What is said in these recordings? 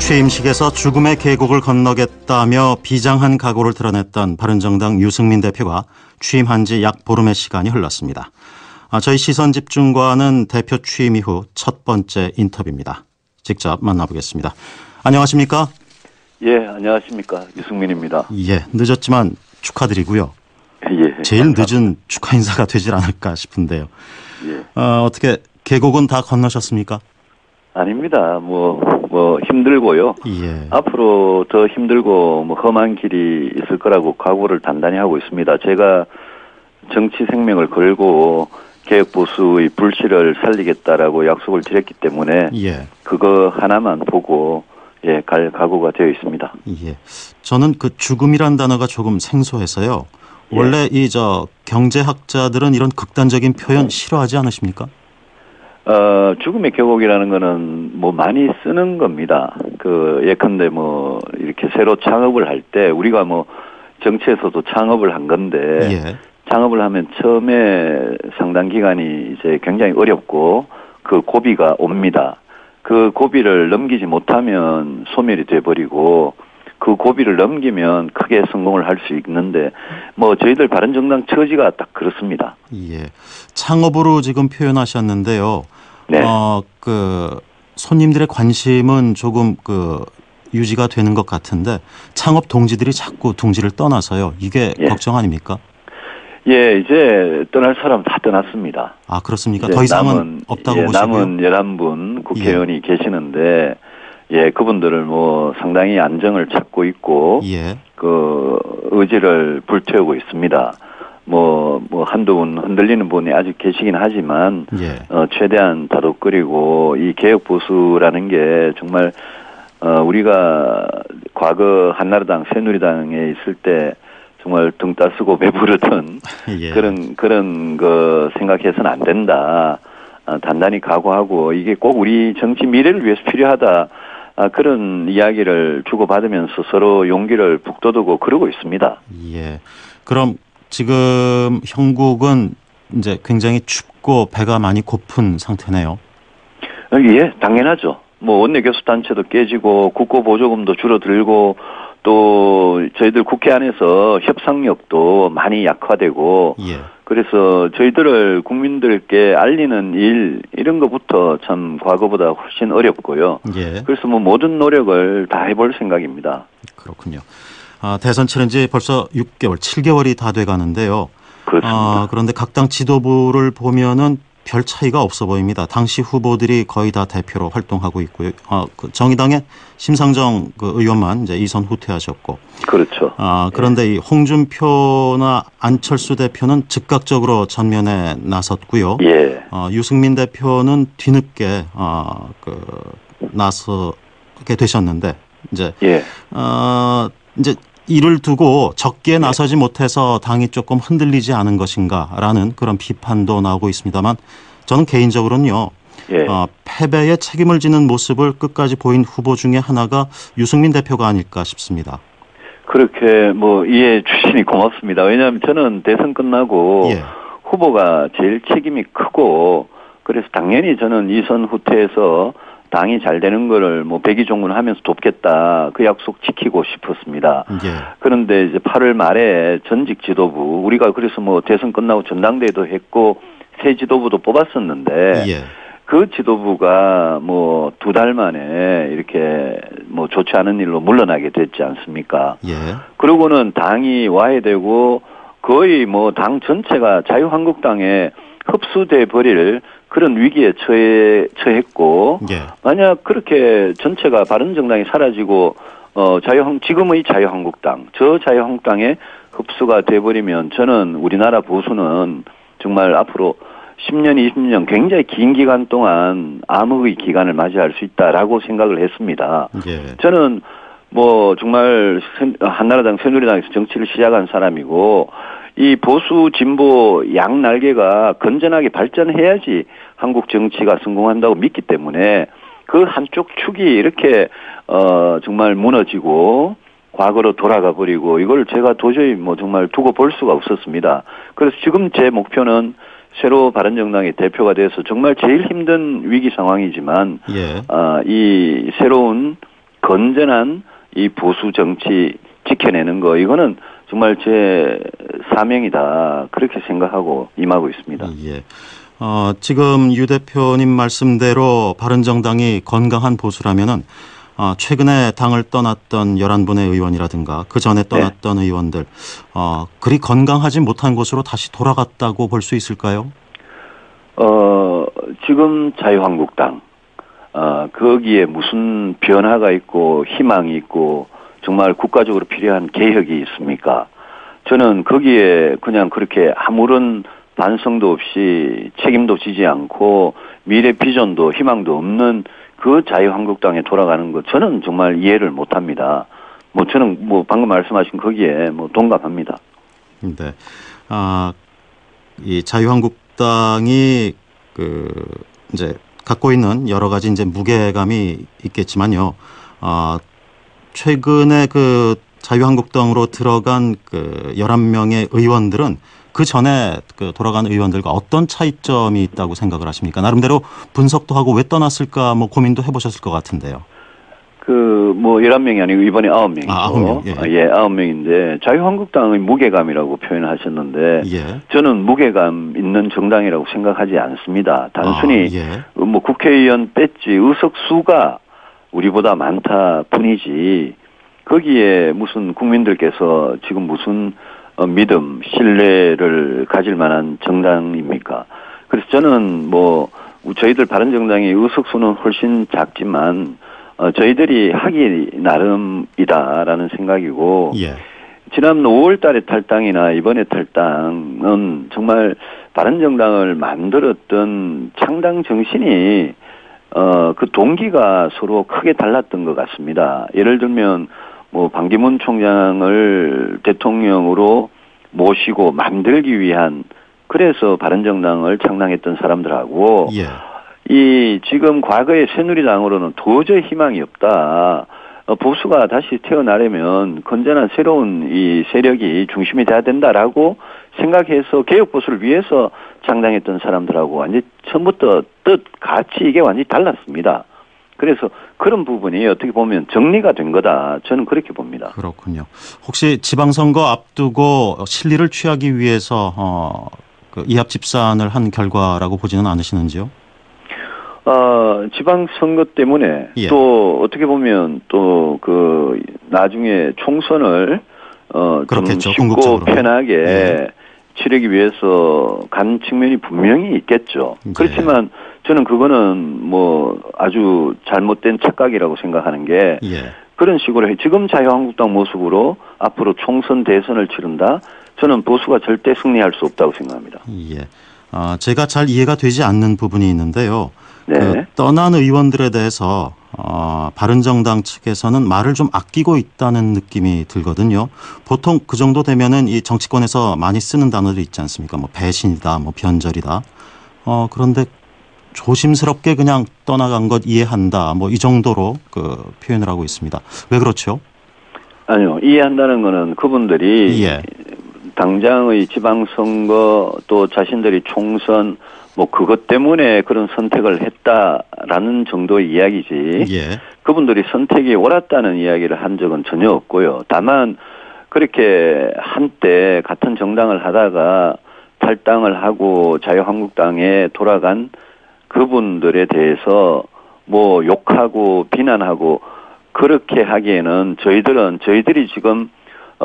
취임식에서 죽음의 계곡을 건너겠다며 비장한 각오를 드러냈던 바른정당 유승민 대표가 취임한 지 약 보름의 시간이 흘렀습니다. 저희 시선집중과는 대표 취임 이후 첫 번째 인터뷰입니다. 직접 만나보겠습니다. 안녕하십니까? 예, 안녕하십니까. 유승민입니다. 예, 늦었지만 축하드리고요. 예. 제일 늦은 축하 인사가 되질 않을까 싶은데요. 예. 어떻게 계곡은 다 건너셨습니까? 아닙니다. 힘들고요. 예. 앞으로 더 힘들고 험한 길이 있을 거라고 각오를 단단히 하고 있습니다. 제가 정치 생명을 걸고 개혁보수의 불씨를 살리겠다라고 약속을 드렸기 때문에 예. 그거 하나만 보고 갈 각오가 되어 있습니다. 예. 저는 그 죽음이란 단어가 조금 생소해서요. 예. 원래 경제학자들은 이런 극단적인 표현 싫어하지 않으십니까? 죽음의 계곡이라는 거는 많이 쓰는 겁니다. 예컨대 이렇게 새로 창업을 할 때 우리가 정치에서도 창업을 한 건데 예. 창업을 하면 처음에 상당 기간이 이제 굉장히 어렵고 그 고비가 옵니다. 그 고비를 넘기지 못하면 소멸이 돼버리고 그 고비를 넘기면 크게 성공을 할 수 있는데 저희들 바른정당 처지가 딱 그렇습니다. 예. 창업으로 지금 표현하셨는데요. 네. 손님들의 관심은 조금 유지가 되는 것 같은데 창업 동지들이 자꾸 둥지를 떠나서요. 이게 예. 걱정 아닙니까? 예, 이제 떠날 사람 다 떠났습니다. 아, 그렇습니까? 더 이상은 없다고 보시고요. 남은 11분 국회의원이 계시는데 그분들을 상당히 안정을 찾고 있고 예. 의지를 불태우고 있습니다. 한두 분 흔들리는 분이 아직 계시긴 하지만 예. 최대한 다독거리고 이 개혁 보수라는 게 정말 우리가 과거 한나라당 새누리당에 있을 때 정말 등 따쓰고 배부르던 예. 그런 거 생각해서는 안 된다. 단단히 각오하고 이게 꼭 우리 정치 미래를 위해서 필요하다. 그런 이야기를 주고받으면서 서로 용기를 북돋우고 그러고 있습니다. 예. 그럼 지금 형국은 이제 굉장히 춥고 배가 많이 고픈 상태네요. 예, 당연하죠. 원내교섭단체도 깨지고 국고보조금도 줄어들고 또 저희들 국회 안에서 협상력도 많이 약화되고 예. 그래서 저희들을 국민들께 알리는 일 이런 것부터 참 과거보다 훨씬 어렵고요. 예. 그래서 모든 노력을 다 해볼 생각입니다. 그렇군요. 대선 치른 지 벌써 6개월, 7개월이 다 돼가는데요. 그렇습니다. 그런데 각 당 지도부를 보면은 별 차이가 없어 보입니다. 당시 후보들이 거의 다 대표로 활동하고 있고요. 정의당의 심상정 의원만 이제 이선 후퇴하셨고. 그렇죠. 그런데 이 홍준표나 안철수 대표는 즉각적으로 전면에 나섰고요. 예. 유승민 대표는 뒤늦게 나서게 되셨는데 이제 이제 이를 두고 적기에 나서지 못해서 당이 조금 흔들리지 않은 것인가라는 그런 비판도 나오고 있습니다만 저는 개인적으로는요. 패배에 책임을 지는 모습을 끝까지 보인 후보 중에 하나가 유승민 대표가 아닐까 싶습니다. 그렇게 이해해 주시니 고맙습니다. 왜냐하면 저는 대선 끝나고 후보가 제일 책임이 크고 그래서 당연히 저는 이선 후퇴해서 당이 잘 되는 거를 백의종군하면서 돕겠다 그 약속 지키고 싶었습니다. 예. 그런데 이제 8월 말에 전직 지도부 우리가 그래서 대선 끝나고 전당대회도 했고 새 지도부도 뽑았었는데 그 지도부가 2달 만에 이렇게 좋지 않은 일로 물러나게 됐지 않습니까? 예. 그러고는 당이 와해되고 거의 당 전체가 자유한국당에 흡수돼 버릴 그런 위기에 처했고 만약 그렇게 전체가 바른정당이 사라지고 지금의 자유한국당 저 자유한국당에 흡수가 돼버리면 저는 우리나라 보수는 정말 앞으로 10년, 20년 굉장히 긴 기간 동안 암흑의 기간을 맞이할 수 있다라고 생각을 했습니다. 저는 정말 한나라당 새누리당에서 정치를 시작한 사람이고 이 보수 진보 양 날개가 건전하게 발전해야지 한국 정치가 성공한다고 믿기 때문에 그 한쪽 축이 이렇게 정말 무너지고 과거로 돌아가 버리고 이걸 제가 도저히 정말 두고 볼 수가 없었습니다. 그래서 지금 제 목표는 새로 바른정당의 대표가 돼서 정말 제일 힘든 위기 상황이지만 이 새로운 건전한 이 보수 정치 지켜내는 거, 이거는 정말 제 사명이다, 그렇게 생각하고 임하고 있습니다. 예. 지금 유 대표님 말씀대로 바른정당이 건강한 보수라면은 최근에 당을 떠났던 11분의 의원이라든가 그 전에 떠났던 의원들 그리 건강하지 못한 곳으로 다시 돌아갔다고 볼 수 있을까요? 지금 자유한국당 거기에 무슨 변화가 있고 희망이 있고 정말 국가적으로 필요한 개혁이 있습니까? 저는 거기에 그냥 그렇게 아무런 반성도 없이 책임도 지지 않고 미래 비전도 희망도 없는 그 자유한국당에 돌아가는 것, 저는 정말 이해를 못합니다. 저는 방금 말씀하신 거기에 동감합니다. 네. 이 자유한국당이 이제 갖고 있는 여러 가지 이제 무게감이 있겠지만요. 최근에 그 자유한국당으로 들어간 11명의 의원들은 그 전에 돌아간 의원들과 어떤 차이점이 있다고 생각을 하십니까? 나름대로 분석도 하고 왜 떠났을까 고민도 해보셨을 것 같은데요. 11명이 아니고 이번에 9명이죠. 9명. 예, 9명인데 자유한국당의 무게감이라고 표현하셨는데 예. 저는 무게감 있는 정당이라고 생각하지 않습니다. 단순히 국회의원 배지 의석수가 우리보다 많다 뿐이지 거기에 무슨 국민들께서 지금 무슨 믿음, 신뢰를 가질 만한 정당입니까? 그래서 저는 저희들 바른정당의 의석수는 훨씬 작지만 저희들이 하기 나름이다라는 생각이고 지난 5월 달에 탈당이나 이번에 탈당은 정말 바른정당을 만들었던 창당 정신이 그 동기가 서로 크게 달랐던 것 같습니다. 예를 들면 반기문 총장을 대통령으로 모시고 만들기 위한, 그래서 바른정당을 창당했던 사람들하고 이 지금 과거의 새누리당으로는 도저히 희망이 없다. 보수가 다시 태어나려면 건전한 새로운 이 세력이 중심이 돼야 된다라고 생각해서 개혁 보수를 위해서 창당했던 사람들하고 완전히 처음부터 가치 이게 완전히 달랐습니다. 그래서 그런 부분이 어떻게 보면 정리가 된 거다, 저는 그렇게 봅니다. 그렇군요. 혹시 지방선거 앞두고 실리를 취하기 위해서 이합 집산을 한 결과라고 보지는 않으시는지요? 지방선거 때문에 또 어떻게 보면 또 나중에 총선을 좀 쉽고 궁극적으로. 편하게 치르기 위해서 간 측면이 분명히 있겠죠. 그렇지만 저는 그거는 아주 잘못된 착각이라고 생각하는 게 그런 식으로 지금 자유한국당 모습으로 앞으로 총선 대선을 치른다? 저는 보수가 절대 승리할 수 없다고 생각합니다. 제가 잘 이해가 되지 않는 부분이 있는데요. 떠난 의원들에 대해서 바른정당 측에서는 말을 좀 아끼고 있다는 느낌이 들거든요. 보통 그 정도 되면은 이 정치권에서 많이 쓰는 단어들이 있지 않습니까? 배신이다, 변절이다. 그런데 조심스럽게 그냥 떠나간 것 이해한다, 이 정도로 표현을 하고 있습니다. 왜 그렇죠? 아니요, 이해한다는 거는 그분들이 당장의 지방선거 또 자신들이 총선 그것 때문에 그런 선택을 했다라는 정도의 이야기지. 그분들이 선택이 옳았다는 이야기를 한 적은 전혀 없고요. 다만 그렇게 한때 같은 정당을 하다가 탈당을 하고 자유한국당에 돌아간 그분들에 대해서 욕하고 비난하고 그렇게 하기에는 저희들이 지금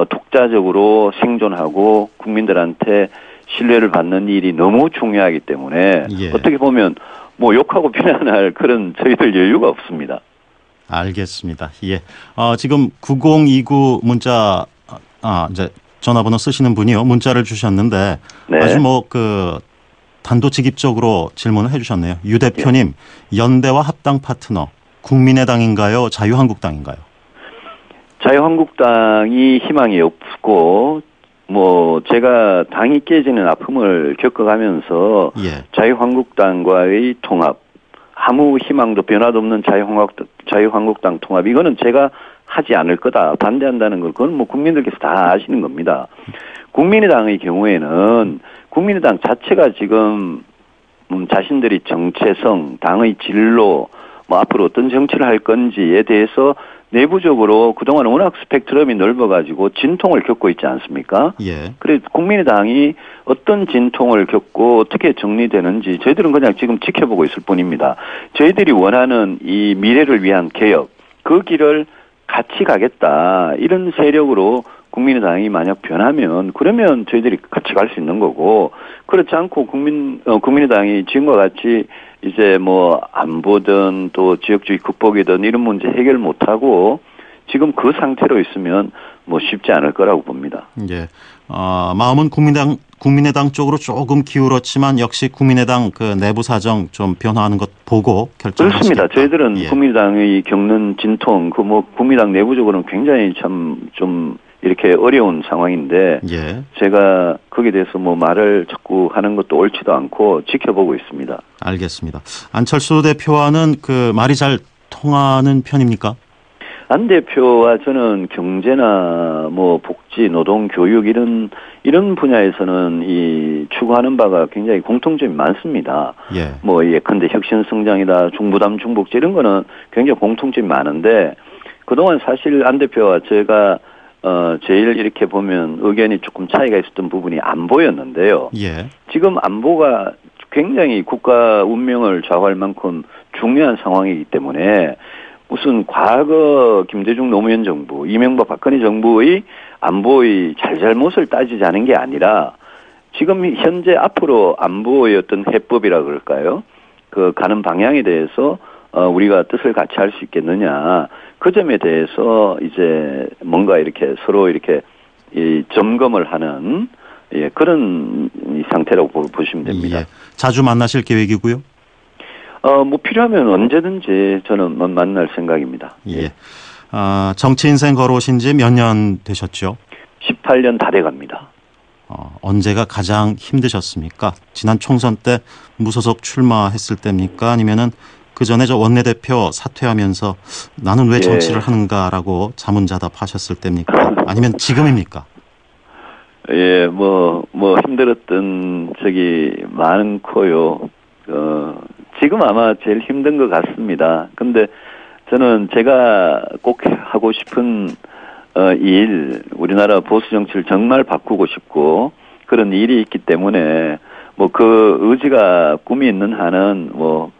독자적으로 생존하고 국민들한테 신뢰를 받는 일이 너무 중요하기 때문에 어떻게 보면 욕하고 비난할 그런 저희들 여유가 없습니다. 알겠습니다. 지금 9029 문자 이제 전화번호 쓰시는 분이요, 문자를 주셨는데 아주 단도직입적으로 질문을 해주셨네요. 유 대표님, 연대와 합당 파트너 국민의당인가요, 자유한국당인가요? 자유한국당이 희망이 없고 제가 당이 깨지는 아픔을 겪어가면서 자유한국당과의 통합, 아무 희망도 변화도 없는 자유한국당 통합, 이거는 제가 하지 않을 거다, 반대한다는 걸 그건 국민들께서 다 아시는 겁니다. 국민의당의 경우에는 국민의당 자체가 지금 자신들이 정체성, 당의 진로, 앞으로 어떤 정치를 할 건지에 대해서 내부적으로 그동안 워낙 스펙트럼이 넓어가지고 진통을 겪고 있지 않습니까? 예. 그래서 국민의당이 어떤 진통을 겪고 어떻게 정리되는지 저희들은 그냥 지금 지켜보고 있을 뿐입니다. 저희들이 원하는 이 미래를 위한 개혁, 그 길을 같이 가겠다. 이런 세력으로 국민의당이 만약 변하면 그러면 저희들이 같이 갈 수 있는 거고, 그렇지 않고 국민의당이 지금과 같이 이제 뭐 안보든 또 지역주의 극복이든 이런 문제 해결 못하고 지금 그 상태로 있으면 뭐 쉽지 않을 거라고 봅니다. 예. 마음은 국민의당 쪽으로 조금 기울었지만 역시 국민의당 그 내부 사정 좀 변화하는 것 보고 결정하시겠다. 그렇습니다. 저희들은 예. 국민의당이 겪는 진통, 그 뭐 국민의당 내부적으로는 굉장히 참 좀 이렇게 어려운 상황인데 예. 제가 거기에 대해서 뭐 말을 자꾸 하는 것도 옳지도 않고 지켜보고 있습니다. 알겠습니다. 안철수 대표와는 그 말이 잘 통하는 편입니까? 안 대표와 저는 경제나 뭐 복지, 노동, 교육 이런 분야에서는 이 추구하는 바가 굉장히 공통점이 많습니다. 예. 뭐 예컨대 혁신 성장이다, 중부담 중복지 이런 거는 굉장히 공통점이 많은데 그동안 사실 안 대표와 제가 제일 이렇게 보면 의견이 조금 차이가 있었던 부분이 안보였는데요. 예. 지금 안보가 굉장히 국가 운명을 좌우할 만큼 중요한 상황이기 때문에 무슨 과거 김대중 노무현 정부, 이명박 박근혜 정부의 안보의 잘잘못을 따지자는 게 아니라 지금 현재 앞으로 안보의 어떤 해법이라 그럴까요? 그 가는 방향에 대해서 우리가 뜻을 같이 할 수 있겠느냐. 그 점에 대해서 이제 뭔가 이렇게 서로 이렇게 이 점검을 하는 그런 상태라고 보시면 됩니다. 예. 자주 만나실 계획이고요? 뭐 필요하면 언제든지 저는 만날 생각입니다. 예. 정치 인생 걸어오신 지 몇 년 되셨죠? 18년 다 돼갑니다. 언제가 가장 힘드셨습니까? 지난 총선 때 무소속 출마했을 때입니까? 아니면은 그 전에 저 원내대표 사퇴하면서 나는 왜 정치를 하는가라고 자문자답하셨을 때입니까? 아니면 지금입니까? 예, 뭐 힘들었던 적이 많고요. 지금 아마 제일 힘든 것 같습니다. 근데 저는 제가 꼭 하고 싶은 일, 우리나라 보수 정치를 정말 바꾸고 싶고 그런 일이 있기 때문에 뭐 그 의지가 꿈이 있는 한은 뭐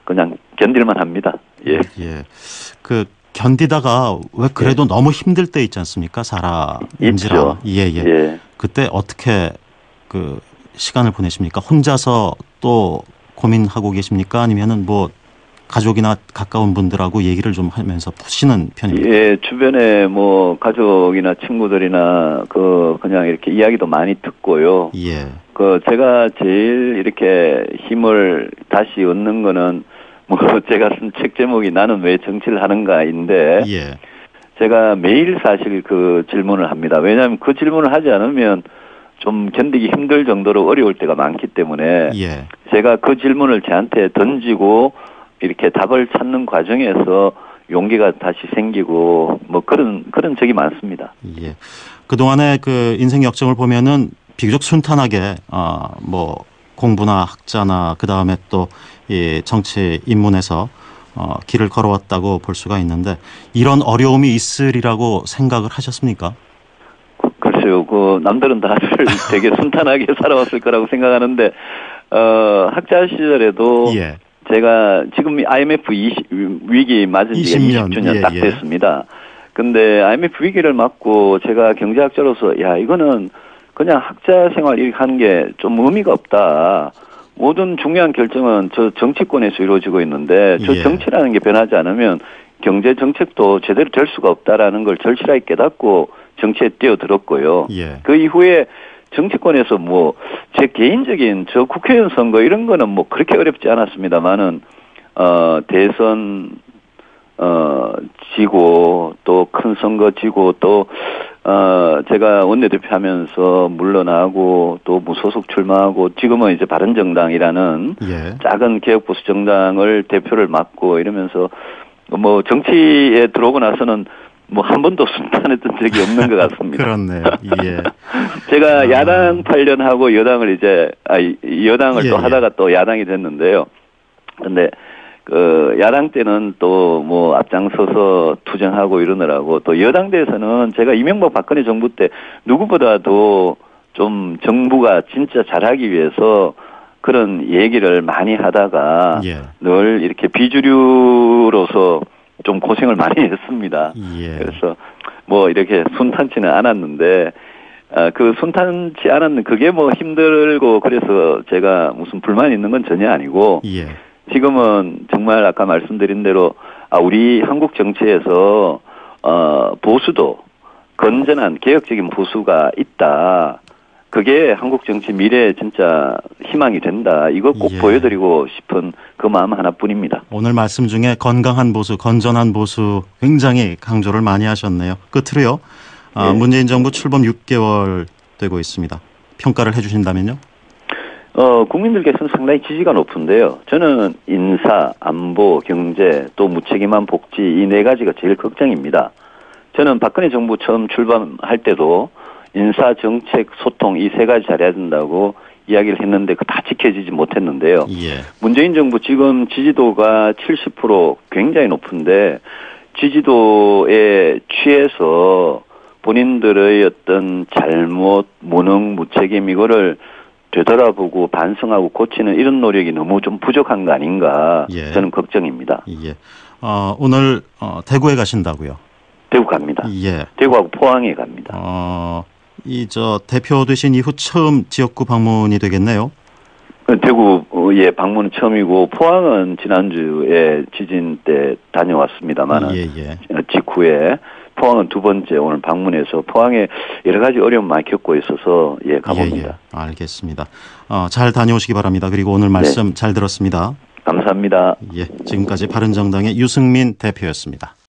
그냥 견딜만 합니다. 예. 예. 그 견디다가 왜 그래도 예. 너무 힘들 때 있지 않습니까? 있죠. 예. 그때 어떻게 그 시간을 보내십니까? 혼자서 또 고민하고 계십니까? 아니면은 뭐 가족이나 가까운 분들하고 얘기를 좀 하면서 푸시는 편입니까? 예, 주변에 뭐 가족이나 친구들이나 그냥 이렇게 이야기도 많이 듣고요. 예. 제가 제일 이렇게 힘을 다시 얻는 거는 뭐 제가 쓴 책 제목이 나는 왜 정치를 하는가인데 예. 제가 매일 사실 그 질문을 합니다. 왜냐하면 그 질문을 하지 않으면 좀 견디기 힘들 정도로 어려울 때가 많기 때문에 예. 제가 그 질문을 저한테 던지고 이렇게 답을 찾는 과정에서 용기가 다시 생기고 뭐 그런 적이 많습니다. 예. 그동안의 그 인생 역정을 보면은 비교적 순탄하게 뭐 공부나 학자나 그다음에 또 이 정치 입문에서 길을 걸어왔다고 볼 수가 있는데 이런 어려움이 있으리라고 생각을 하셨습니까? 글쎄요. 남들은 다들 되게 순탄하게 살아왔을 거라고 생각하는데 학자 시절에도 예. 제가 지금 IMF 위기 맞은 지가 20주년 딱 됐습니다. 근데 IMF 위기를 맞고 제가 경제학자로서 이거는 그냥 학자 생활 이렇게 하는 게 좀 의미가 없다. 모든 중요한 결정은 저 정치권에서 이루어지고 있는데 저 정치라는 게 변하지 않으면 경제 정책도 제대로 될 수가 없다라는 걸 절실하게 깨닫고 정치에 뛰어들었고요. 예. 그 이후에 정치권에서 뭐 제 개인적인 저 국회의원 선거 이런 거는 뭐 그렇게 어렵지 않았습니다만은 대선 지고 또 큰 선거 지고 또 제가 원내대표 하면서 물러나고 또 무소속 출마하고 지금은 이제 바른정당이라는 작은 개혁보수 정당을 대표를 맡고 이러면서 뭐 정치에 들어오고 나서는 뭐 한 번도 순탄했던 적이 없는 것 같습니다. 그렇네요. 예. 제가 야당 8년 하고 여당을 이제 여당을 또 하다가 또 야당이 됐는데요. 근데 야당 때는 또 뭐 앞장서서 투쟁하고 이러느라고 또 여당대에서는 제가 이명박 박근혜 정부 때 누구보다도 좀 정부가 진짜 잘하기 위해서 그런 얘기를 많이 하다가 늘 이렇게 비주류로서 좀 고생을 많이 했습니다. 그래서 뭐 이렇게 순탄치는 않았는데 그 순탄치 않았는 그게 뭐 힘들고 그래서 제가 무슨 불만이 있는 건 전혀 아니고 지금은 정말 아까 말씀드린 대로 우리 한국 정치에서 보수도 건전한 개혁적인 보수가 있다. 그게 한국 정치 미래에 진짜 희망이 된다. 이거 꼭 보여드리고 싶은 그 마음 하나뿐입니다. 오늘 말씀 중에 건강한 보수, 건전한 보수 굉장히 강조를 많이 하셨네요. 끝으로요. 문재인 정부 출범 6개월 되고 있습니다. 평가를 해주신다면요? 국민들께서는 상당히 지지가 높은데요. 저는 인사, 안보, 경제, 또 무책임한 복지 이 네 가지가 제일 걱정입니다. 저는 박근혜 정부 처음 출범할 때도 인사, 정책, 소통 이 세 가지 잘해야 된다고 이야기를 했는데 그 다 지켜지지 못했는데요. 문재인 정부 지금 지지도가 70% 굉장히 높은데 지지도에 취해서 본인들의 어떤 잘못, 무능, 무책임 이거를 되돌아보고 반성하고 고치는 이런 노력이 너무 좀 부족한 거 아닌가 저는 걱정입니다. 오늘 대구에 가신다고요? 대구 갑니다. 대구하고 포항에 갑니다. 대표 되신 이후 처음 지역구 방문이 되겠네요. 대구에 방문은 처음이고 포항은 지난주에 지진 때 다녀왔습니다만 직후에 포항은 두 번째 오늘 방문해서 포항에 여러 가지 어려움 많이 겪고 있어서 가봅니다. 알겠습니다. 잘 다녀오시기 바랍니다. 그리고 오늘 말씀 잘 들었습니다. 감사합니다. 지금까지 바른정당의 유승민 대표였습니다.